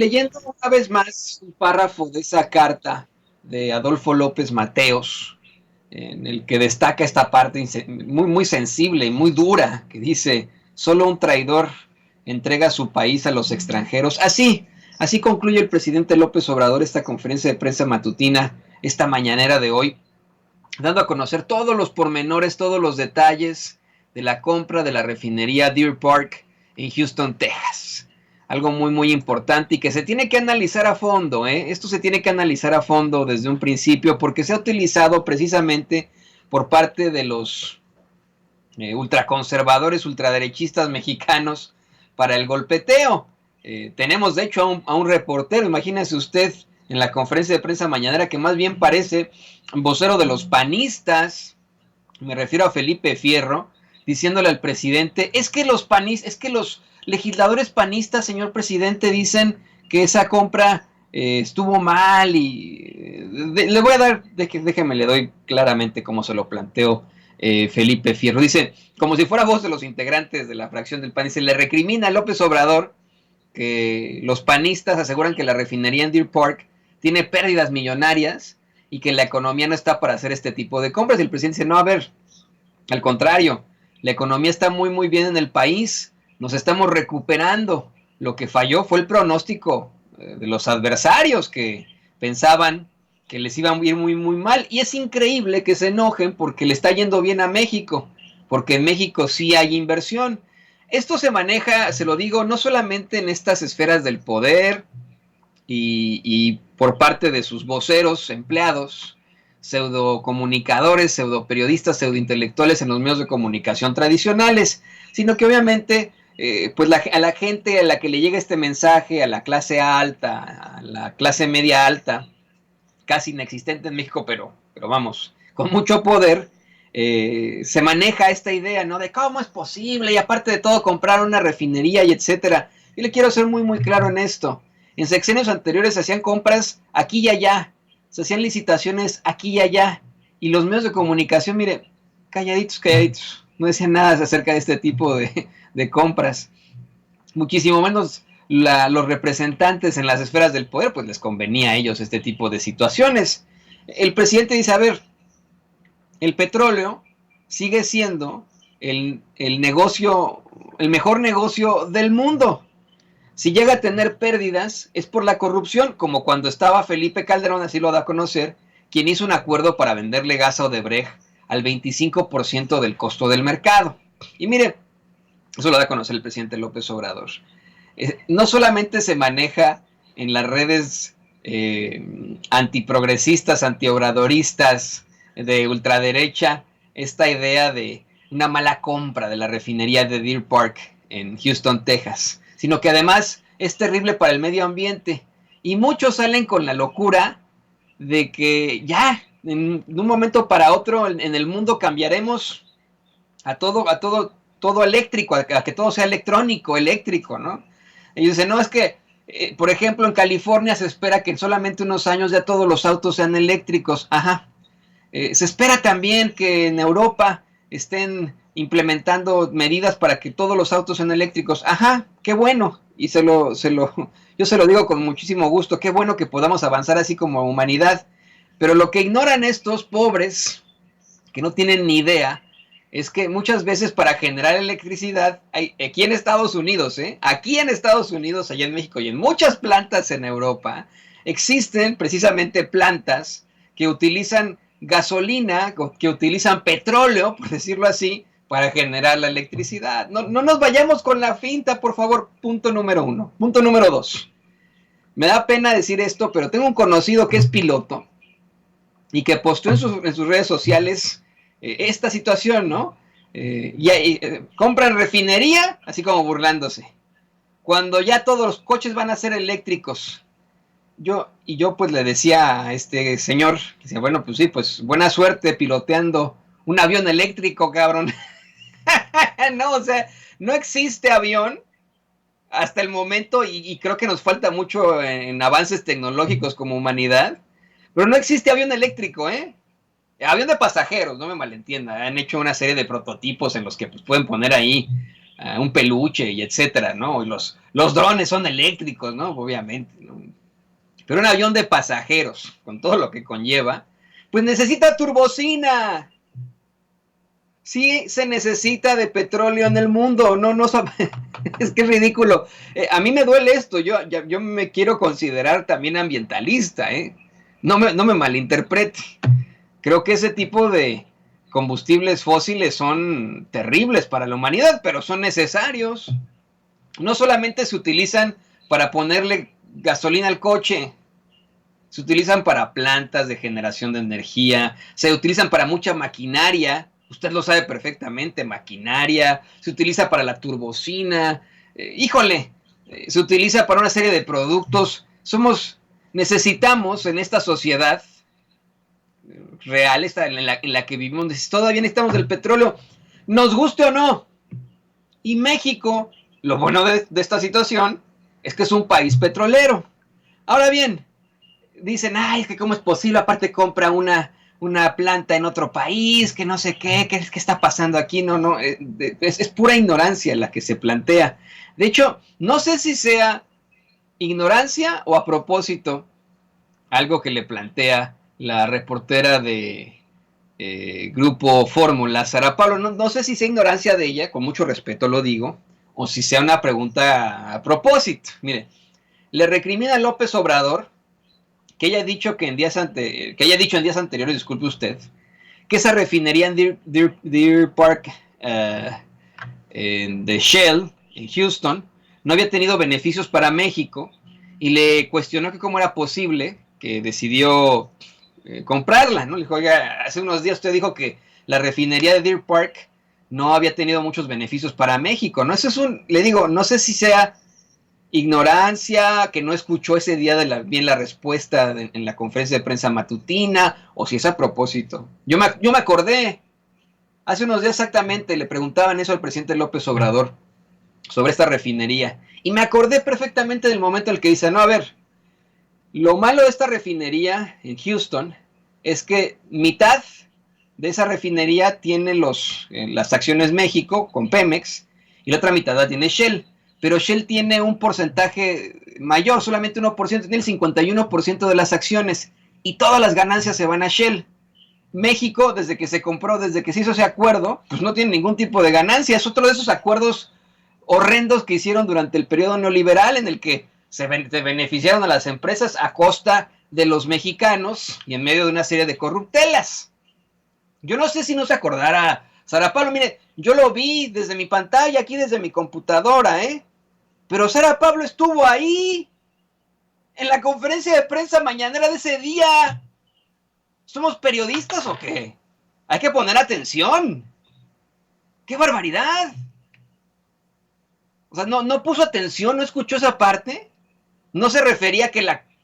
Leyendo una vez más un párrafo de esa carta de Adolfo López Mateos, en el que destaca esta parte muy sensible y muy dura, que dice, solo un traidor entrega su país a los extranjeros. Así concluye el presidente López Obrador esta conferencia de prensa matutina, esta mañanera de hoy, dando a conocer todos los pormenores, todos los detalles de la compra de la refinería Deer Park en Houston, Texas. Algo muy importante y que se tiene que analizar a fondo, ¿eh? Esto se tiene que analizar a fondo desde un principio porque se ha utilizado precisamente por parte de los ultraconservadores, ultraderechistas mexicanos para el golpeteo. Tenemos de hecho a un reportero, imagínese usted, en la conferencia de prensa mañanera que más bien parece vocero de los panistas, me refiero a Felipe Fierro, diciéndole al presidente, es que los legisladores panistas, señor presidente, dicen que esa compra estuvo mal y le voy a dar, déjeme, le doy claramente cómo se lo planteó Felipe Fierro. Dice, como si fuera voz de los integrantes de la fracción del PAN, dice, le recrimina a López Obrador que los panistas aseguran que la refinería en Deer Park tiene pérdidas millonarias y que la economía no está para hacer este tipo de compras. Y el presidente dice, no, a ver, al contrario, la economía está muy bien en el país, nos estamos recuperando. Lo que falló fue el pronóstico de los adversarios que pensaban que les iba a ir muy mal. Y es increíble que se enojen porque le está yendo bien a México, porque en México sí hay inversión. Esto se maneja, se lo digo, no solamente en estas esferas del poder y por parte de sus voceros, empleados, pseudo comunicadores, pseudo periodistas, pseudo intelectuales en los medios de comunicación tradicionales, sino que obviamente pues a la gente a la que le llega este mensaje, a la clase alta, a la clase media alta, casi inexistente en México, pero vamos, con mucho poder, se maneja esta idea, ¿no? De cómo es posible y aparte de todo comprar una refinería y etcétera. Yo le quiero ser muy claro en esto. En sexenios anteriores se hacían compras aquí y allá, se hacían licitaciones aquí y allá, y los medios de comunicación, mire, calladitos, no decían nada acerca de este tipo de compras. Muchísimo menos los representantes en las esferas del poder, pues les convenía a ellos este tipo de situaciones. El presidente dice, a ver, el petróleo sigue siendo negocio, el mejor negocio del mundo. Si llega a tener pérdidas es por la corrupción, como cuando estaba Felipe Calderón, así lo da a conocer, quien hizo un acuerdo para venderle gas a Odebrecht al 25% del costo del mercado. Y mire, eso lo da a conocer el presidente López Obrador. No solamente se maneja en las redes antiprogresistas, antiobradoristas de ultraderecha esta idea de una mala compra de la refinería de Deer Park en Houston, Texas, sino que además es terrible para el medio ambiente. Y muchos salen con la locura de que ya, de un momento para otro, en el mundo cambiaremos todo eléctrico, a que todo sea electrónico, eléctrico, ¿no? Ellos dicen, no, es que, por ejemplo, en California se espera que en solamente unos años ya todos los autos sean eléctricos. Ajá. Se espera también que en Europa estén implementando medidas para que todos los autos sean eléctricos. Ajá, qué bueno. Y yo se lo digo con muchísimo gusto. Qué bueno que podamos avanzar así como humanidad. Pero lo que ignoran estos pobres, que no tienen ni idea, es que muchas veces para generar electricidad, aquí en Estados Unidos, aquí en Estados Unidos, allá en México y en muchas plantas en Europa, existen precisamente plantas que utilizan gasolina, que utilizan petróleo, por decirlo así, para generar la electricidad. No nos vayamos con la finta, por favor, punto número uno. Punto número dos. Me da pena decir esto, pero tengo un conocido que es piloto y que posteó en sus redes sociales esta situación, ¿no? Compran refinería, así como burlándose. Cuando ya todos los coches van a ser eléctricos. Yo pues le decía a este señor, decía, bueno, pues sí, pues buena suerte piloteando un avión eléctrico, cabrón. No, o sea, no existe avión hasta el momento y creo que nos falta mucho en avances tecnológicos como humanidad, pero no existe avión eléctrico, ¿eh? Avión de pasajeros, no me malentienda. Han hecho una serie de prototipos en los que pues, pueden poner ahí un peluche y etcétera, ¿no? Y los drones son eléctricos, ¿no? Obviamente, ¿no? Pero un avión de pasajeros, con todo lo que conlleva, pues necesita turbocina. Sí se necesita de petróleo en el mundo, no es que es ridículo. A mí me duele esto, yo me quiero considerar también ambientalista, ¿eh? No me malinterprete. Creo que ese tipo de combustibles fósiles son terribles para la humanidad, pero son necesarios. No solamente se utilizan para ponerle gasolina al coche, se utilizan para plantas de generación de energía, se utilizan para mucha maquinaria, usted lo sabe perfectamente, maquinaria, se utiliza para la turbocina, se utiliza para una serie de productos. Necesitamos en esta sociedad real, en la que vivimos, todavía necesitamos del petróleo, nos guste o no. Y México, lo bueno de esta situación es que es un país petrolero. Ahora bien, dicen, ay, es que cómo es posible, aparte compra una planta en otro país, que no sé qué está pasando aquí, no, es pura ignorancia la que se plantea. De hecho, no sé si sea ignorancia o a propósito algo que le plantea la reportera de Grupo Fórmula, Sara Pablo, no sé si sea ignorancia de ella, con mucho respeto lo digo, o si sea una pregunta a propósito. Mire, le recrimina a López Obrador que haya dicho en días anteriores, disculpe usted, que esa refinería en Deer Park de Shell, en Houston, no había tenido beneficios para México, y le cuestionó que cómo era posible que decidió comprarla, ¿no? Le dijo, oiga, hace unos días usted dijo que la refinería de Deer Park no había tenido muchos beneficios para México, ¿no? Eso es le digo, no sé si sea ignorancia, que no escuchó ese día bien la respuesta en la conferencia de prensa matutina, o si es a propósito. Yo me acordé, hace unos días exactamente, le preguntaban eso al presidente López Obrador sobre esta refinería, y me acordé perfectamente del momento en el que dice, no, a ver, lo malo de esta refinería en Houston es que mitad de esa refinería tiene las acciones México con Pemex, y la otra mitad la tiene Shell. Pero Shell tiene un porcentaje mayor, solamente 1%, tiene el 51% de las acciones, y todas las ganancias se van a Shell. México, desde que se compró, desde que se hizo ese acuerdo, pues no tiene ningún tipo de ganancia. Es otro de esos acuerdos horrendos que hicieron durante el periodo neoliberal, en el que se beneficiaron a las empresas a costa de los mexicanos y en medio de una serie de corruptelas. Yo no sé si no se acordará Sara Pablo, mire, yo lo vi desde mi pantalla, aquí desde mi computadora, pero Sara Pablo estuvo ahí, en la conferencia de prensa mañanera de ese día. ¿Somos periodistas o qué? Hay que poner atención. ¡Qué barbaridad! O sea, no puso atención, no escuchó esa parte. No se refería que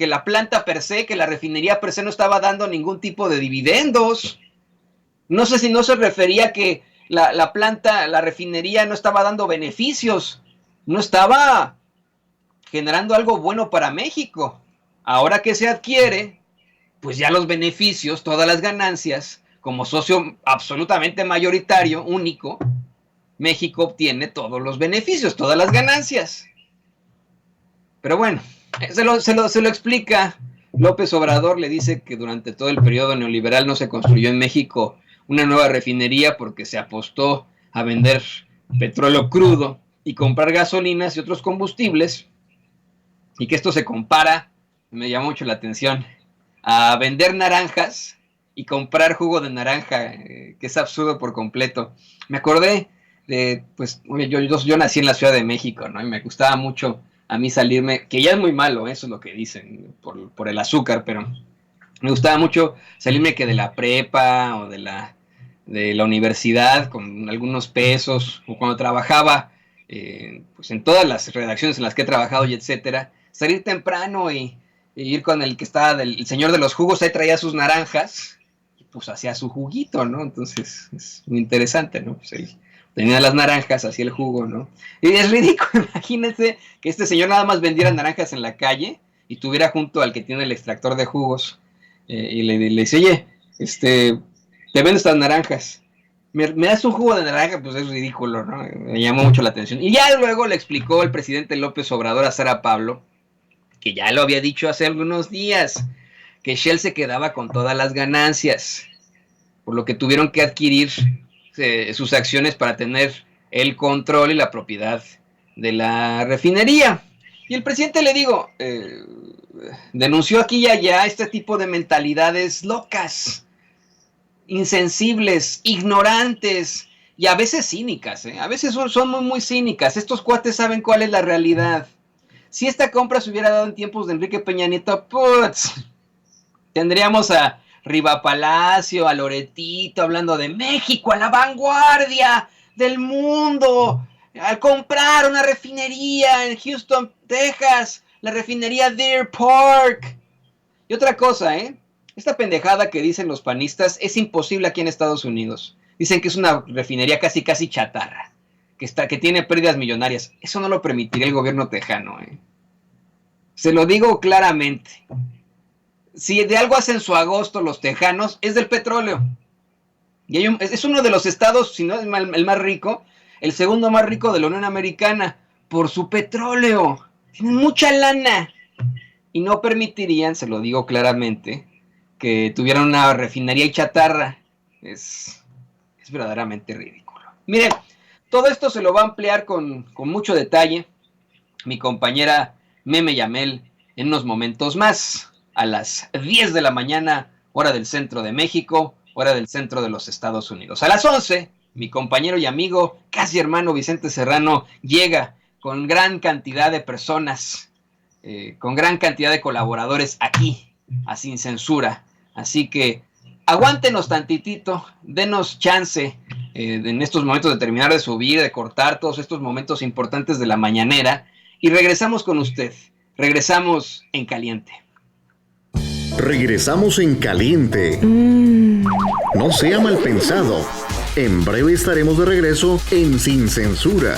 la planta per se, que la refinería per se no estaba dando ningún tipo de dividendos. No sé si no se refería que la planta, la refinería no estaba dando beneficios, no estaba generando algo bueno para México. Ahora que se adquiere, pues ya los beneficios, todas las ganancias, como socio absolutamente mayoritario, único, México obtiene todos los beneficios, todas las ganancias. Pero bueno, se lo explica López Obrador, le dice que durante todo el periodo neoliberal no se construyó en México una nueva refinería porque se apostó a vender petróleo crudo y comprar gasolinas y otros combustibles, y que esto se compara, me llamó mucho la atención, a vender naranjas y comprar jugo de naranja, que es absurdo por completo. Me acordé de, pues, yo nací en la Ciudad de México, ¿no? Y me gustaba mucho a mí salirme, que ya es muy malo, eso es lo que dicen, por el azúcar, pero me gustaba mucho salirme que de la prepa o de la universidad con algunos pesos, o cuando trabajaba pues en todas las redacciones en las que he trabajado y etcétera, salir temprano y ir con el que estaba el señor de los jugos, ahí traía sus naranjas y pues hacía su juguito, ¿no? Entonces es muy interesante, ¿no? Pues él tenía las naranjas, hacía el jugo, ¿no? Y es ridículo, imagínense que este señor nada más vendiera naranjas en la calle y tuviera junto al que tiene el extractor de jugos, y le dice, oye, te vendo estas naranjas. me das un jugo de naranja, pues es ridículo, ¿no? Me llamó mucho la atención. Y ya luego le explicó el presidente López Obrador a Sara Pablo, que ya lo había dicho hace algunos días, que Shell se quedaba con todas las ganancias, por lo que tuvieron que adquirir sus acciones para tener el control y la propiedad de la refinería. Y el presidente, le digo, denunció aquí y allá este tipo de mentalidades locas, insensibles, ignorantes y a veces cínicas, a veces son muy, muy cínicas. Estos cuates saben cuál es la realidad. Si esta compra se hubiera dado en tiempos de Enrique Peña Nieto, pues tendríamos a Riva Palacio, a Loretito hablando de México a la vanguardia del mundo, al comprar una refinería en Houston, Texas, la refinería Deer Park. Y otra cosa, esta pendejada que dicen los panistas es imposible aquí en Estados Unidos. Dicen que es una refinería casi chatarra, que tiene pérdidas millonarias. Eso no lo permitiría el gobierno tejano. Se lo digo claramente. Si de algo hacen su agosto los tejanos, es del petróleo. Y es uno de los estados, si no es el más rico, el segundo más rico de la Unión Americana, por su petróleo. Tienen mucha lana. Y no permitirían, se lo digo claramente, que tuvieran una refinería y chatarra. Es verdaderamente ridículo. Miren, todo esto se lo va a ampliar con mucho detalle mi compañera Meme Yamel en unos momentos más, a las 10 de la mañana, hora del centro de México, hora del centro de los Estados Unidos. A las 11, mi compañero y amigo, casi hermano Vicente Serrano, llega con gran cantidad de personas, con gran cantidad de colaboradores aquí, a Sin Censura. Así que aguántenos tantitito, denos chance en estos momentos de terminar de subir, de cortar todos estos momentos importantes de la mañanera y regresamos con usted. Regresamos en caliente. Regresamos en caliente. No sea mal pensado. En breve estaremos de regreso en Sin Censura.